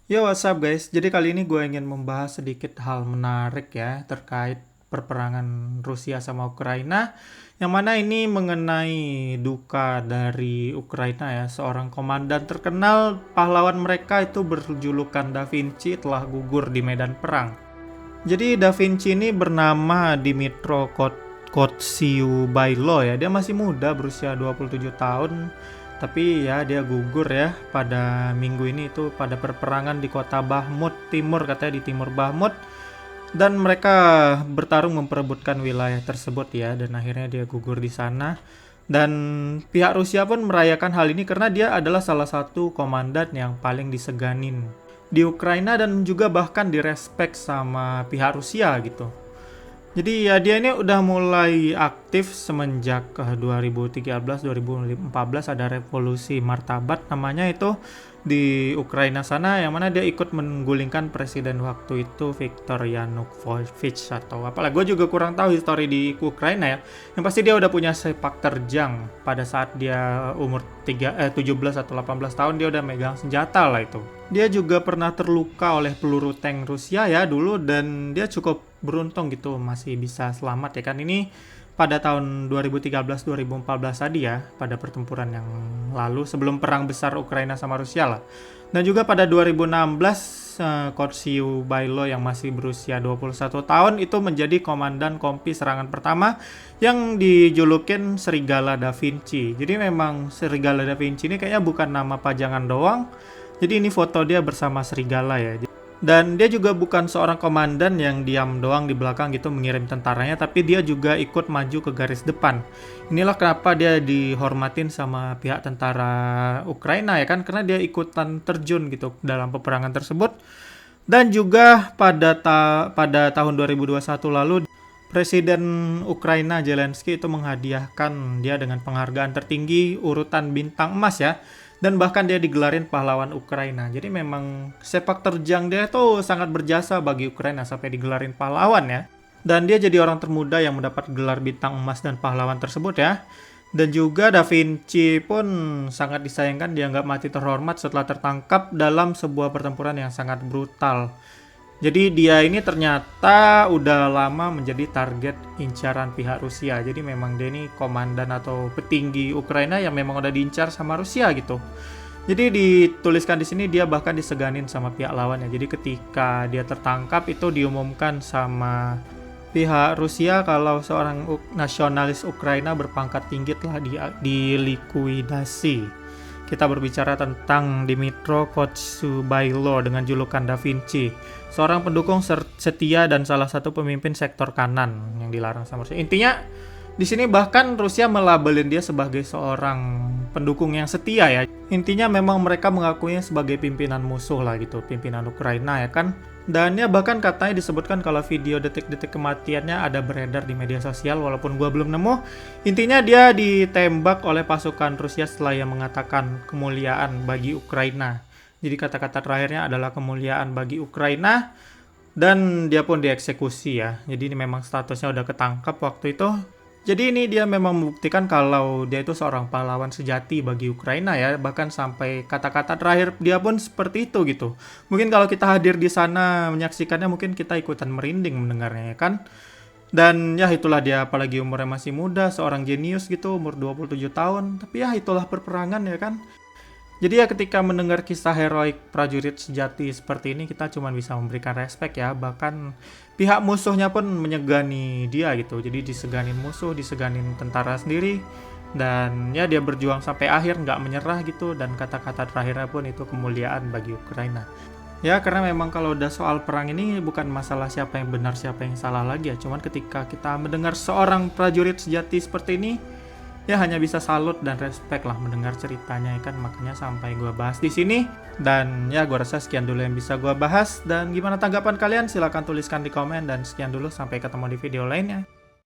Yo, what's up guys? Jadi kali ini gue ingin membahas sedikit hal menarik ya terkait perperangan Rusia sama Ukraina, yang mana ini mengenai duka dari Ukraina ya. Seorang komandan terkenal, pahlawan mereka itu berjulukan Da Vinci telah gugur di medan perang. Jadi Da Vinci ini bernama Dimitro Kotsiubailo ya. Dia masih muda, berusia 27 tahun. Tapi ya dia gugur ya pada minggu ini itu pada perperangan di kota Bahmut Timur, katanya di timur Bahmut, dan mereka bertarung memperebutkan wilayah tersebut ya, dan akhirnya dia gugur di sana. Dan pihak Rusia pun merayakan hal ini karena dia adalah salah satu komandan yang paling diseganin di Ukraina dan juga bahkan direspek sama pihak Rusia gitu. Jadi ya dia ini udah mulai aktif semenjak 2013-2014 ada revolusi martabat namanya itu di Ukraina sana, yang mana dia ikut menggulingkan presiden waktu itu Viktor Yanukovych atau apalah, gue juga kurang tahu histori di Ukraina ya. Yang pasti dia udah punya sepak terjang pada saat dia umur 17 atau 18 tahun, dia udah megang senjata lah itu. Dia juga pernah terluka oleh peluru tank Rusia ya dulu, dan dia cukup beruntung gitu masih bisa selamat ya kan. Ini pada tahun 2013-2014 tadi ya, pada pertempuran yang lalu sebelum perang besar Ukraina sama Rusia lah. Dan juga pada 2016 Kotsiubailo yang masih berusia 21 tahun itu menjadi komandan kompi serangan pertama yang dijulukin Serigala Da Vinci. Jadi memang Serigala Da Vinci ini kayaknya bukan nama pajangan doang. Jadi ini foto dia bersama serigala ya. Dan dia juga bukan seorang komandan yang diam doang di belakang gitu mengirim tentaranya, tapi dia juga ikut maju ke garis depan. Inilah kenapa dia dihormatin sama pihak tentara Ukraina ya kan, karena dia ikutan terjun gitu dalam peperangan tersebut. Dan juga pada tahun 2021 lalu Presiden Ukraina Zelensky itu menghadiahkan dia dengan penghargaan tertinggi urutan bintang emas ya. Dan bahkan dia digelarin pahlawan Ukraina. Jadi memang sepak terjang dia itu sangat berjasa bagi Ukraina sampai digelarin pahlawan ya. Dan dia jadi orang termuda yang mendapat gelar bintang emas dan pahlawan tersebut ya. Dan juga Da Vinci pun sangat disayangkan dianggap mati terhormat setelah tertangkap dalam sebuah pertempuran yang sangat brutal. Jadi dia ini ternyata udah lama menjadi target incaran pihak Rusia. Jadi memang dia ini komandan atau petinggi Ukraina yang memang udah diincar sama Rusia gitu. Jadi dituliskan di sini dia bahkan diseganin sama pihak lawan ya. Jadi ketika dia tertangkap itu diumumkan sama pihak Rusia kalau seorang nasionalis Ukraina berpangkat tinggi telah dilikuidasi. Kita berbicara tentang Dimitro Kotsiubailo dengan julukan Da Vinci, seorang pendukung setia dan salah satu pemimpin sektor kanan yang dilarang sama Rusia. Intinya di sini bahkan Rusia melabelin dia sebagai seorang pendukung yang setia ya. Intinya memang mereka mengakuinya sebagai pimpinan musuh lah gitu, pimpinan Ukraina ya kan. Dan ya bahkan katanya disebutkan kalau video detik-detik kematiannya ada beredar di media sosial walaupun gua belum nemu. Intinya dia ditembak oleh pasukan Rusia setelah ia mengatakan kemuliaan bagi Ukraina. Jadi kata-kata terakhirnya adalah kemuliaan bagi Ukraina, dan dia pun dieksekusi ya. Jadi ini memang statusnya udah ketangkap waktu itu. Jadi ini dia memang membuktikan kalau dia itu seorang pahlawan sejati bagi Ukraina ya. Bahkan sampai kata-kata terakhir dia pun seperti itu gitu. Mungkin kalau kita hadir di sana menyaksikannya mungkin kita ikutan merinding mendengarnya ya kan. Dan ya itulah dia, apalagi umurnya masih muda, seorang jenius gitu, umur 27 tahun. Tapi ya itulah perperangan ya kan. Jadi ya ketika mendengar kisah heroik prajurit sejati seperti ini, kita cuma bisa memberikan respek ya. Bahkan pihak musuhnya pun menyegani dia gitu. Jadi diseganin musuh, diseganin tentara sendiri. Dan ya dia berjuang sampai akhir, nggak menyerah gitu. Dan kata-kata terakhirnya pun itu kemuliaan bagi Ukraina. Ya karena memang kalau udah soal perang ini bukan masalah siapa yang benar siapa yang salah lagi ya. Cuman ketika kita mendengar seorang prajurit sejati seperti ini, ya hanya bisa salut dan respect lah mendengar ceritanya ya kan. Makanya sampai gue bahas di sini. Dan ya gue rasa sekian dulu yang bisa gue bahas. Dan gimana tanggapan kalian? Silahkan tuliskan di komen. Dan sekian dulu, sampai ketemu di video lainnya.